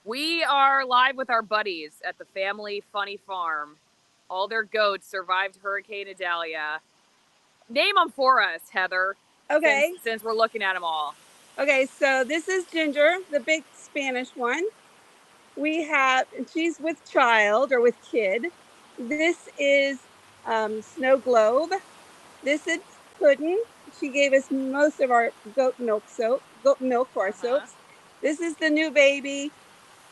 We are live with our buddies at the family funny farm. All their goats survived Hurricane Idalia. Name them for us, Heather, since Okay. since we're looking at them all. Okay. So this is Ginger, the big Spanish one. We have, and she's with child or with kid. This is Snow Globe. This is Puddin. She gave us most of our goat milk for our Uh-huh. soaps. This is the new baby.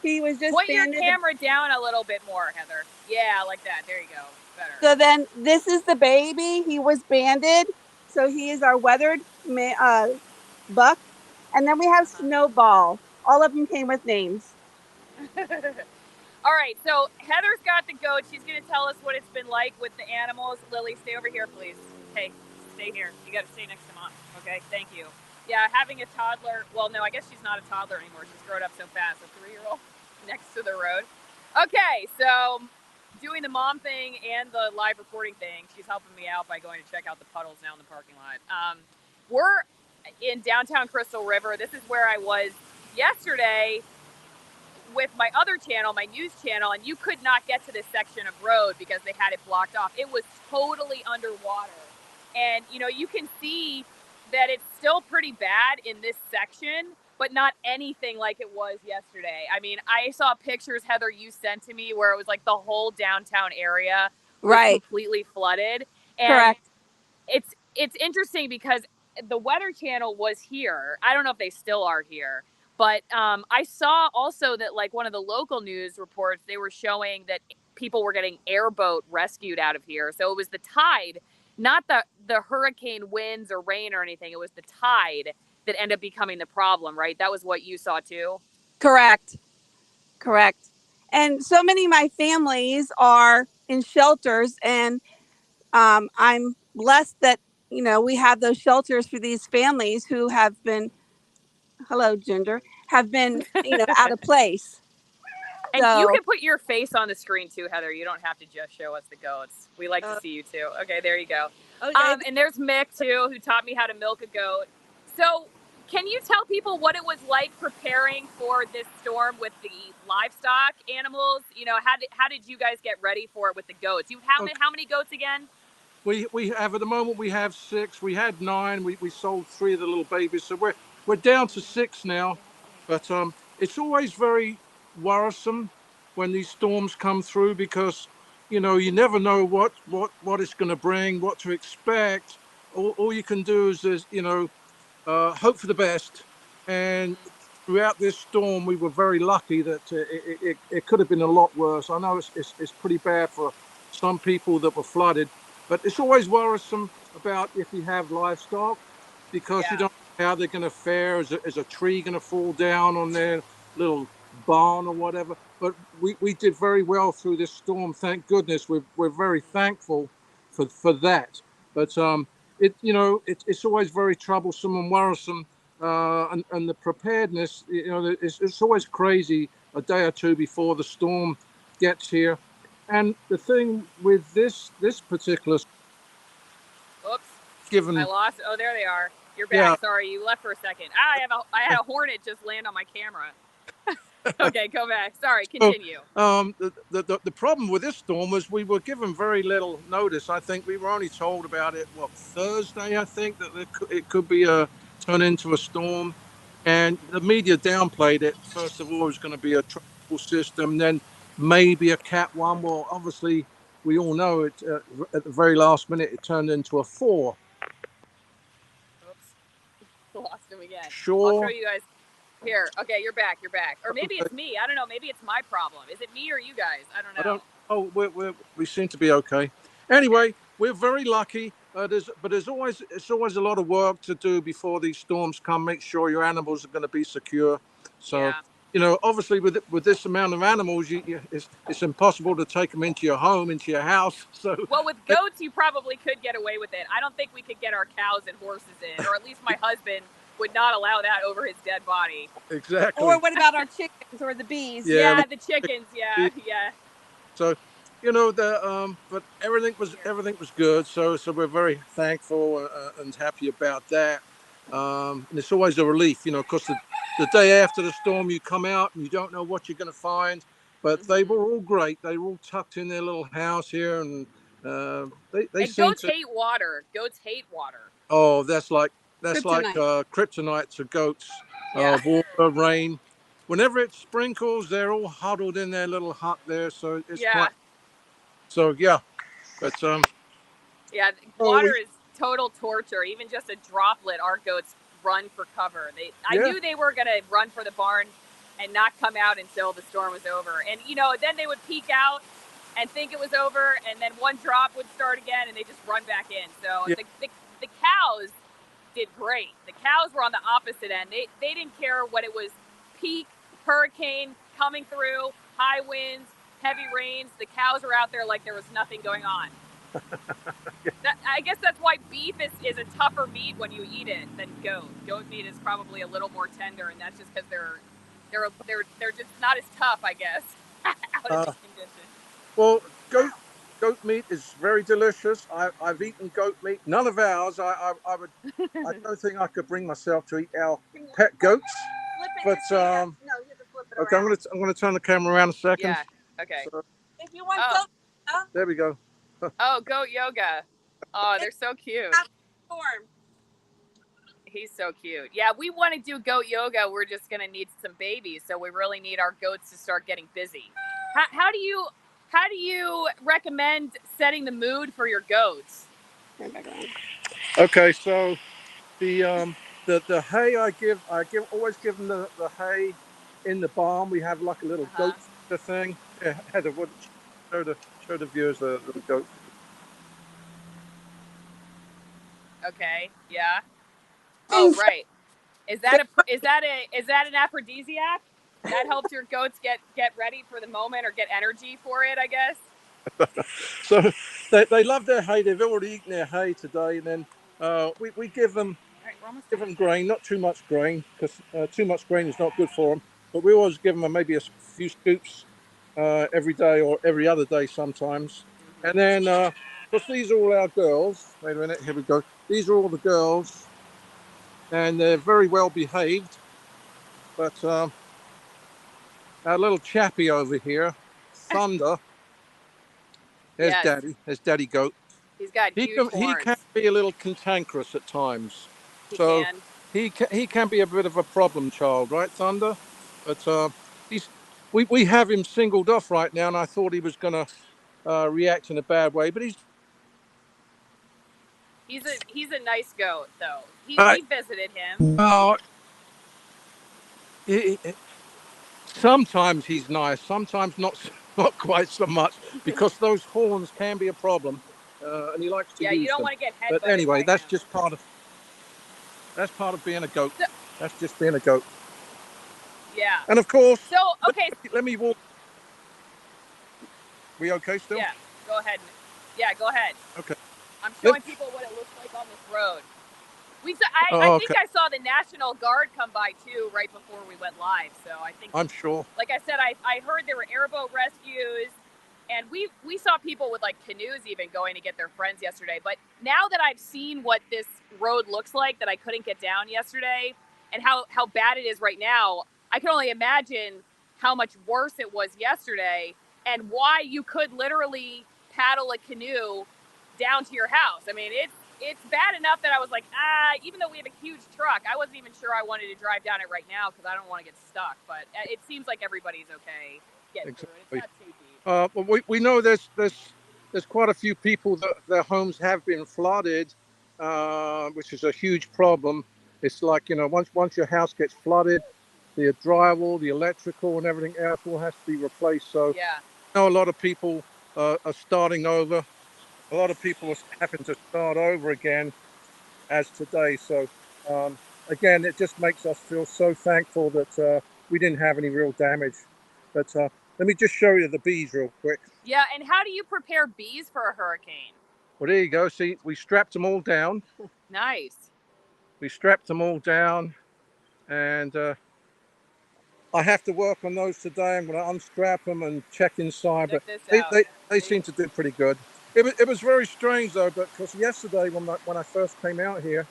He was just Point your banded. camera down a little bit more, Heather. Yeah, like that. There you go. Better. So then this is the baby. He was banded. So he is our weathered buck. And then we have Snowball. All of them came with names. All right, so Heather's got the goat. She's going to tell us what it's been like with the animals. Lily, stay over here, please. Hey, stay here. You got to stay next to Mom. Okay, thank you. Yeah, having a toddler. Well, no, I guess she's not a toddler anymore. She's grown up so fast. A 3-year-old next to the road. Okay, so doing the mom thing and the live recording thing. She's helping me out by going to check out the puddles now in the parking lot. We're in downtown Crystal River. This is where I was yesterday with my other channel, my news channel, and you could not get to this section of road because they had it blocked off. It was totally underwater. And, you can see that it's still pretty bad in this section, but not anything like it was yesterday. I mean, I saw pictures, Heather, you sent to me where it was like the whole downtown area was Right. completely flooded. And Correct. it's interesting because the Weather Channel was here. I don't know if they still are here, but I saw also that like one of the local news reports, they were showing that people were getting airboat rescued out of here. So it was the tide, not the hurricane winds or rain or anything. It was the tide that ended up becoming the problem, right? That was what you saw too. Correct. Correct. And so many of my families are in shelters, and I'm blessed that we have those shelters for these families who have been, hello, Ginger, have been out of place. And you So can put your face on the screen too, Heather. You don't have to just show us the goats. We like to see you too. Okay, there you go. okay. And there's Mick too, who taught me how to milk a goat. So, can you tell people what it was like preparing for this storm with the livestock animals? How did you guys get ready for it with the goats? How many goats again? We have at the moment we have 6. We had 9. We sold 3 of the little babies, so we're down to 6 now. But it's always very worrisome when these storms come through because you never know what it's going to bring, what to expect. All you can do is hope for the best. And throughout this storm, we were very lucky that it could have been a lot worse. I know it's pretty bad for some people that were flooded, but it's always worrisome about if you have livestock because you Yeah. don't know how they're going to fare. Is a tree going to fall down on their little barn or whatever? But we did very well through this storm. Thank goodness. We're very thankful for that. But it's always very troublesome and worrisome. And the preparedness, it's always crazy a day or two before the storm gets here. And the thing with this particular Oops. I given, lost. Oh, there they are. You're back. yeah, Sorry, you left for a second. I had a hornet just land on my camera. Okay, go back. Sorry, so continue. the problem with this storm was we were given very little notice. I think we were only told about it Thursday. I think that it could be turn into a storm, and the media downplayed it. First of all, it was going to be a tropical system, then maybe a Cat 1. Well, obviously, we all know it. At the very last minute, it turned into a 4. Oops. Lost him again. I'll show Sure. you guys. Here. Okay, you're back. You're back. Or maybe it's me. I don't know. Maybe it's my problem. Is it me or you guys? I don't I know. don't. Oh, we seem to be okay. Anyway, we're very lucky. There's always a lot of work to do before these storms come. Make sure your animals are going to be secure. So, Yeah. obviously with this amount of animals, it's impossible to take them into your home, into your house. So, Well, with goats, you probably could get away with it. I don't think we could get our cows and horses in, or at least my husband would not allow that over his dead body. Or exactly. what about our chickens or the bees? Yeah. Yeah, the chickens. Yeah, yeah. So, but everything was good. So we're very thankful and happy about that. And it's always a relief, because the day after the storm, you come out and you don't know what you're going to find. But they were all great. They were all tucked in their little house here, and they And seem goats to. hate water. Goats hate water. Oh, that's like Kryptonite. kryptonite to goats. Yeah. Water, rain. Whenever it sprinkles, they're all huddled in their little hut there. So it's Yeah. quite. So yeah, but Yeah. oh Water is total torture. Even just a droplet, our goats run for cover. I yeah knew they were gonna run for the barn and not come out until the storm was over. And then they would peek out and think it was over, and then one drop would start again, and they just run back in. So yeah. the cows did great. The cows were on the opposite end. They didn't care what it was, peak, hurricane coming through, high winds, heavy rains. The cows were out there like there was nothing going on. I guess that's why beef is a tougher meat when you eat it than goat. Goat meat is probably a little more tender, and that's just because they're just not as tough, I guess, out in Uh, the conditions. well, goat meat is very delicious. I've eaten goat meat. None of ours. I would. I don't think I could bring myself to eat our pet goats. But No, you have to flip it okay, around. I'm gonna turn the camera around a second. Yeah. Okay. So, If you want Oh. goat, there we go. Oh, goat yoga. Oh, they're so cute. form. He's so cute. Yeah, we want to do goat yoga. We're just gonna need some babies, so we really need our goats to start getting busy. How do you recommend setting the mood for your goats? Okay, so the hay always give them the hay in the barn. We have like a little goat thing. Yeah, Heather, what show the viewers the goat. Okay. Yeah. Oh, right. Is that an aphrodisiac? That helps your goats get ready for the moment or get energy for it, I guess. So they love their hay. They've already eaten their hay today, and then we give them grain, not too much grain, because too much grain is not good for them. But we always give them maybe a few scoops every day or every other day sometimes. And then, because these are all our girls. Wait a minute, here we go. These are all the girls, and they're very well behaved. But our little chappie over here, Thunder, Yes. There's Daddy Goat. He's got huge He horns. can be a little cantankerous at times. He So can. he can be a bit of a problem child, right, Thunder? But he's we have him singled off right now, and I thought he was going to react in a bad way, but He's a nice goat though. uh, We visited him. well, he, sometimes he's nice, sometimes not not quite so much because those horns can be a problem, and he likes to Yeah, you use don't them. want to get But headbutted anyway, by him. that's part of being a goat. So, That's just being a goat. yeah. And of course, So okay. let me walk. We okay still? Yeah. Go ahead. Yeah, go ahead. Okay. I'm showing people what it looks like on this road. I think I saw the National Guard come by too right before we went live. So I think I'm sure. Like I said, I heard there were airboat rescues, and we saw people with like canoes even going to get their friends yesterday. But now that I've seen what this road looks like that I couldn't get down yesterday, and how bad it is right now, I can only imagine how much worse it was yesterday, and why you could literally paddle a canoe down to your house. I mean, it's bad enough that I was like, even though we have a huge truck, I wasn't even sure I wanted to drive down it right now because I don't want to get stuck. But it seems like everybody's okay getting through it. It's not too deep. Well, we know there's quite a few people that their homes have been flooded, which is a huge problem. It's like, once your house gets flooded, the drywall, the electrical, and everything else all has to be replaced. So Yeah. I know a lot of people are starting over. A lot of people are having to start over again as today. So again, it just makes us feel so thankful that we didn't have any real damage. But let me just show you the bees real quick. Yeah, and how do you prepare bees for a hurricane? Well, there you go. See, we strapped them all down. Nice. We strapped them all down, and I have to work on those today. I'm going to unstrap them and check inside. Check But this out. they seem to do pretty good. It was very strange though, because yesterday when I first came out here,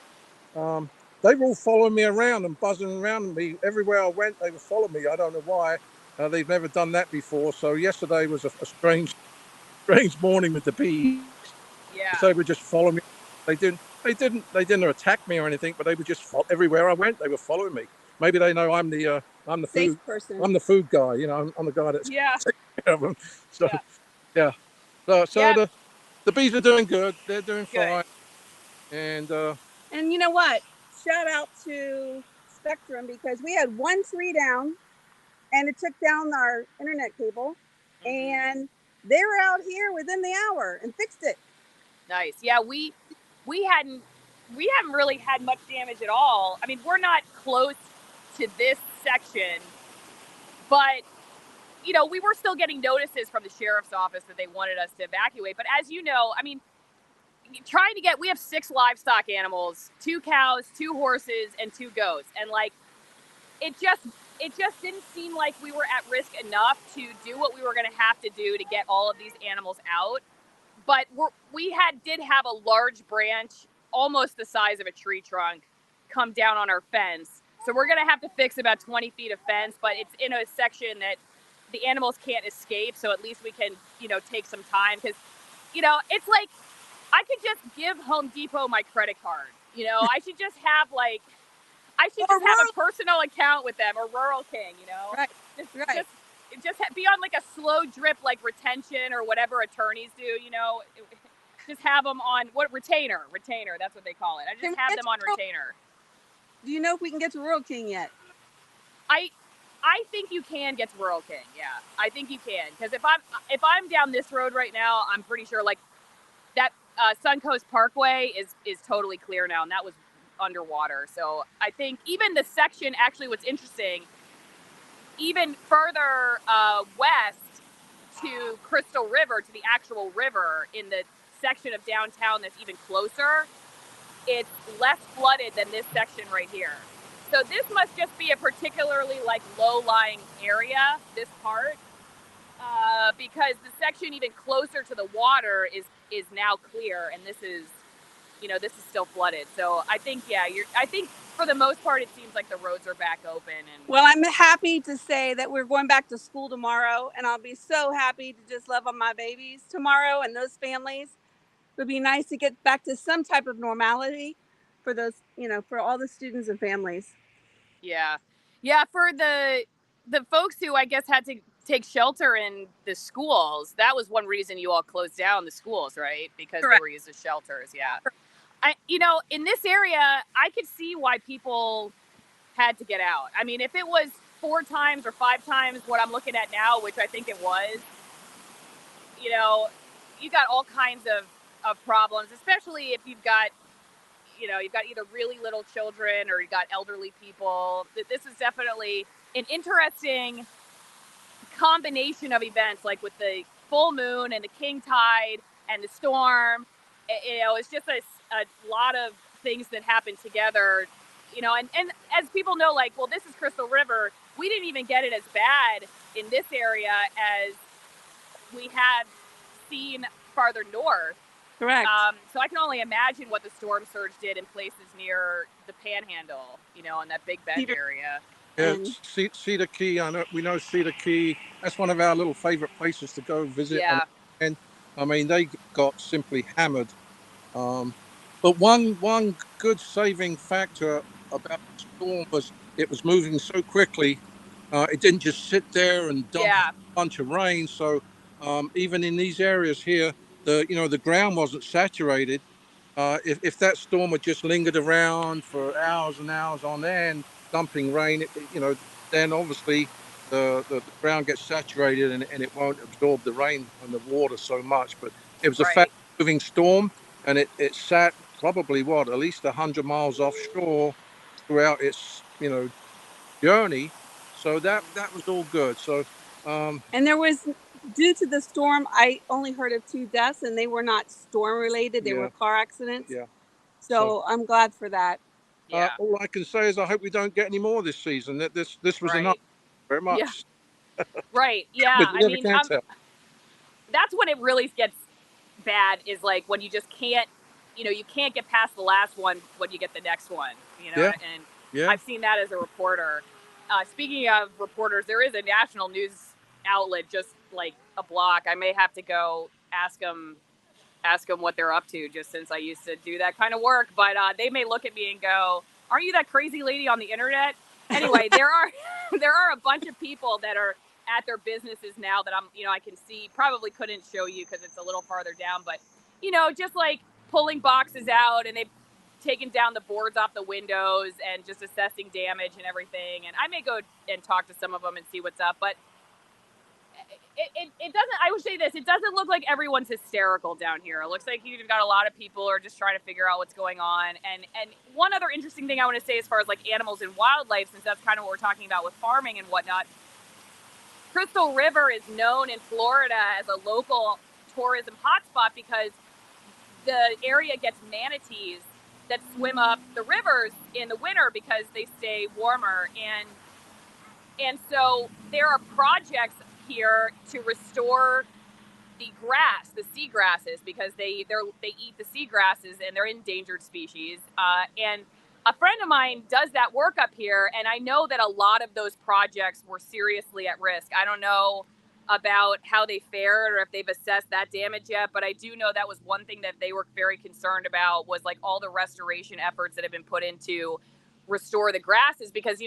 they were all following me around and buzzing around me everywhere I went. They were following me. I don't know why. They've never done that before. So yesterday was a strange morning with the bees. Yeah. They would just follow me. They didn't attack me or anything, but they would just follow everywhere I went. They were following me. Maybe they know I'm the Safe food person. I'm the food guy. I'm the guy that's Yeah. taking care of them. So Yeah. yeah. So Yeah. the bees are doing good. They're doing Good. fine. And And you know what? Shout out to Spectrum because we had one tree down and it took down our internet cable, Mm-hmm. and they were out here within the hour and fixed it. Nice. Yeah, we hadn't we haven't really had much damage at all. I mean, we're not close to this section, but we were still getting notices from the sheriff's office that they wanted us to evacuate. But as you know, I mean, we have 6 livestock animals, 2 cows, 2 horses, and 2 goats, and like it just it just didn't seem like we were at risk enough to do what we were going to have to do to get all of these animals out. But did have a large branch, almost the size of a tree trunk, come down on our fence. So we're gonna have to fix about 20 feet of fence, but it's in a section that the animals can't escape. So at least we can, take some time because, it's like I could just give Home Depot my credit card. I should just have Or a rural. personal account with them or Rural King. Right, Just right. just be on like a slow drip like retention or whatever attorneys do. Just have them on retainer. That's what they call it. I Can just we have get them to on rural? retainer. Do you know if we can get to Rural King yet? I I think you can get to Rural King. Yeah, I think you can because if I'm down this road right now, I'm pretty sure like that Suncoast Parkway is totally clear now, and that was underwater. So I think even the section actually, what's interesting, even further west to Crystal River, to the actual river in the section of downtown that's even closer, it's less flooded than this section right here. So this must just be a particularly like low-lying area, this part, because the section even closer to the water is now clear, and this is still flooded. So I think I think for the most part it seems like the roads are back open and Well, I'm happy to say that we're going back to school tomorrow, and I'll be so happy to just love on my babies tomorrow and those families. It would be nice to get back to some type of normality for those, for all the students and families. yeah. Yeah, for the folks who I guess had to take shelter in the schools, that was one reason you all closed down the schools, right? Because they Correct. were used as shelters, yeah. In this area, I could see why people had to get out. I mean, if it was 4 times or 5 times what I'm looking at now, which I think it was, you know, you got all kinds of problems, especially if you've got either really little children or you've got elderly people. This is definitely an interesting combination of events, like with the full moon and the king tide and the storm. It's just a lot of things that happen together. And as people know, like, well, this is Crystal River. We didn't even get it as bad in this area as we had seen farther north. Correct. So I can only imagine what the storm surge did in places near the Panhandle, in that Big Bend Cedar area. yeah, and Cedar Key. We know Cedar Key. That's one of our little favorite places to go visit. Yeah, And I mean, they got simply hammered. Um, but one good saving factor about the storm was it was moving so quickly. It didn't just sit there and dump a yeah, bunch of rain. So even in these areas here, the ground wasn't saturated. If that storm had just lingered around for hours and hours on end, dumping rain, then obviously the ground gets saturated and it won't absorb the rain and the water so much. But it was a fast right. moving storm, and it sat probably at least 100 miles offshore throughout its journey. So that was all good. So and there was, due to the storm, I only heard of 2 deaths, and they were not storm related. They were yeah, car accidents. yeah. So So I'm glad for that. Yeah, all I can say is I hope we don't get any more this season. That this was enough. right. Very Yeah, much, right. Yeah. but you I never mean, can tell. that's when it really gets bad. Is like when you just can't, you can't get past the last one when you get the next one. you know, Yeah. and Yeah. I've seen that as a reporter. Speaking of reporters, there is a national news outlet just like a block. I may have to go ask them what they're up to, just since I used to do that kind of work. But they may look at me and go, "Aren't you that crazy lady on the internet?" Anyway, there are a bunch of people that are at their businesses now that I can see. Probably couldn't show you because it's a little farther down, but just like pulling boxes out, and they've taken down the boards off the windows and just assessing damage and everything. And I may go and talk to some of them and see what's up, but it doesn't, I would say this, it doesn't look like everyone's hysterical down here. It looks like you've got a lot of people who are just trying to figure out what's going on. And one other interesting thing I want to say as far as like animals and wildlife, since that's kind of what we're talking about with farming and whatnot, Crystal River is known in Florida as a local tourism hotspot because the area gets manatees that swim up the rivers in the winter because they stay warmer. And so there are projects here to restore the grass, the seagrasses, because they eat the seagrasses and they're endangered species. And a friend of mine does that work up here, and I know that a lot of those projects were seriously at risk. I don't know about how they fared or if they've assessed that damage yet, but I do know that was one thing that they were very concerned about, was like all the restoration efforts that have been put into restore the grasses, because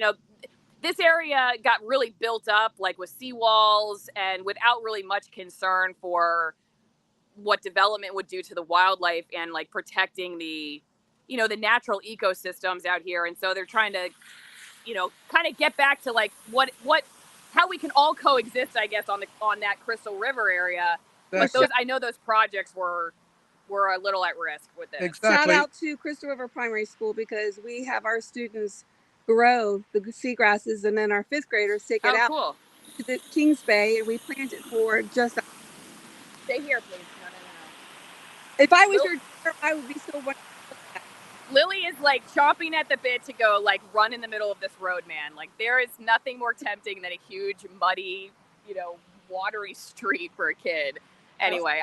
this area got really built up like with seawalls and without really much concern for what development would do to the wildlife and like protecting the natural ecosystems out here. And so they're trying to kind of get back to like what how we can all coexist, I guess, on that Crystal River area. But Exactly. I know those projects were a little at risk with this. Shout Exactly. out to Crystal River Primary School, because we have our students grow the seagrasses, and then our fifth graders take it out Cool. to the Kings Bay, and we plant it for just. Stay here, please. No. If I was your daughter, I would be so wonderful. Lily is like chomping at the bit to go like run in the middle of this road, man. Like there is nothing more tempting than a huge, muddy, watery street for a kid. Anyway,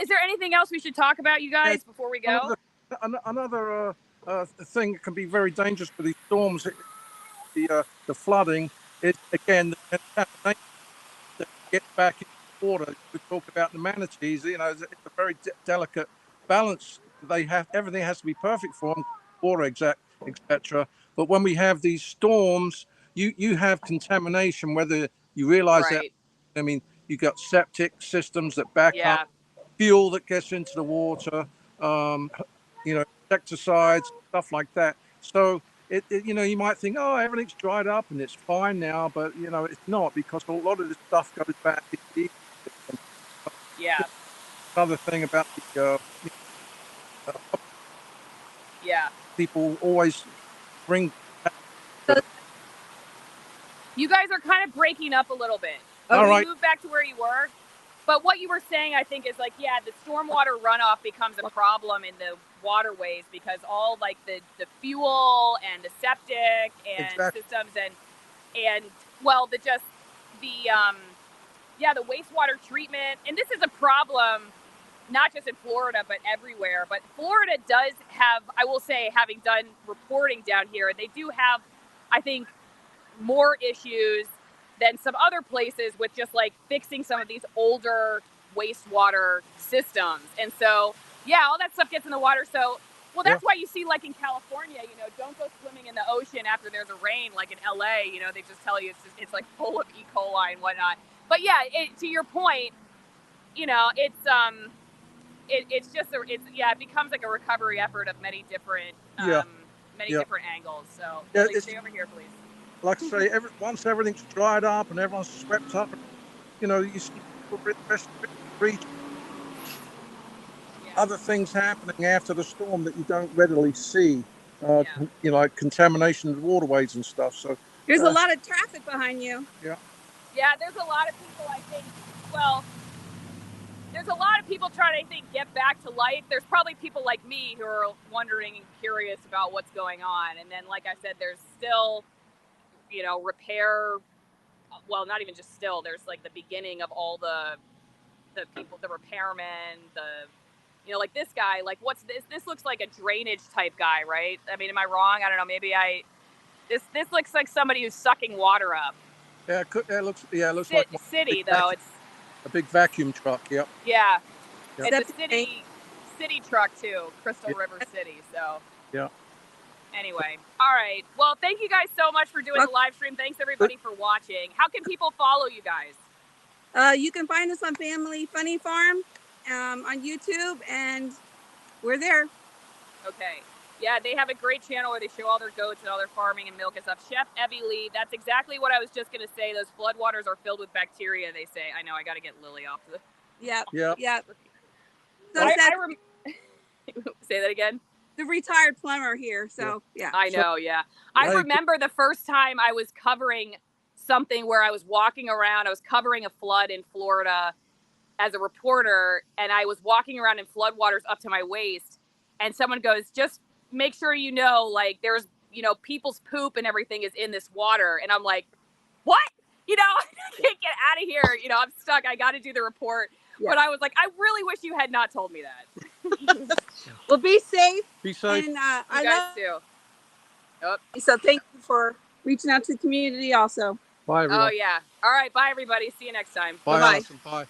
is there anything else we should talk about, you guys, before we go? Another thing that can be very dangerous for these storms, the flooding, is again the contamination that gets back into the water. We talk about the manatees. It's a very delicate balance. Everything has to be perfect for them, water, etc. But when we have these storms, you have contamination, whether you realize that. I mean, you got septic systems that back up, fuel that gets into the water, insecticides, stuff like that. So you might think, oh, everything's dried up and it's fine now, but it's not, because a lot of this stuff goes back into the ecosystem. Yeah. Another thing about the people always bring. You guys are kind of breaking up a little bit. All right. Move back to where you were. But what you were saying, I think, is like, yeah, the stormwater runoff becomes a problem in the waterways because all like the fuel and the septic and systems and the wastewater treatment. And this is a problem not just in Florida, but everywhere. But Florida does have, I will say, having done reporting down here, they do have, I think, more issues than some other places with just like fixing some of these older wastewater systems. And so, all that stuff gets in the water. So, that's why you see, like in California, don't go swimming in the ocean after there's a rain, like in LA, they just tell you it's like full of E. coli and whatnot. But to your point, it becomes like a recovery effort of many different different angles. So stay over here, please. Like I say, once everything's dried up and everyone's swept up, you see other things happening after the storm that you don't readily see. Like contamination of waterways and stuff. So there's a lot of traffic behind you. Yeah, there's a lot of people, I think. Well, there's a lot of people trying to, I think, get back to life. There's probably people like me who are wondering and curious about what's going on. And then, like I said, there's still, repair. Well, not even just still. There's like the beginning of all the people, the repairmen, You know, like this guy, like what's this? This looks like a drainage type guy, right? I mean, am I wrong? I don't know. Maybe this looks like somebody who's sucking water up. Yeah, it looks like city though. It's a big vacuum truck. Yep. Yeah, Yep. it's a city truck too, Crystal River City. So yeah. Anyway, all right. Well, thank you guys so much for doing the live stream. Thanks everybody for watching. How can people follow you guys? You can find us on Family Funny Farm on YouTube, and we're there. Okay. Yeah, they have a great channel where they show all their goats and all their farming and milk and stuff. Chef Evie Lee, that's exactly what I was just going to say. Those floodwaters are filled with bacteria, they say. I know, I got to get Lily off the... Yep. So say that again? The retired plumber here, so yeah. I know, yeah. I remember the first time I was covering something where I was walking around. I was covering a flood in Florida as a reporter, and I was walking around in floodwaters up to my waist, and someone goes, just make sure you know, like, there's, you know, people's poop and everything is in this water. And I'm like, what? You know, I can't get out of here. You know, I'm stuck. I got to do the report. Yeah. But I was like, I really wish you had not told me that. Well, be safe. Be safe. you And guys too. Yep. So thank you for reaching out to the community also. Bye, everyone. Oh, yeah. All right. Bye, everybody. See you next time. Bye. Bye.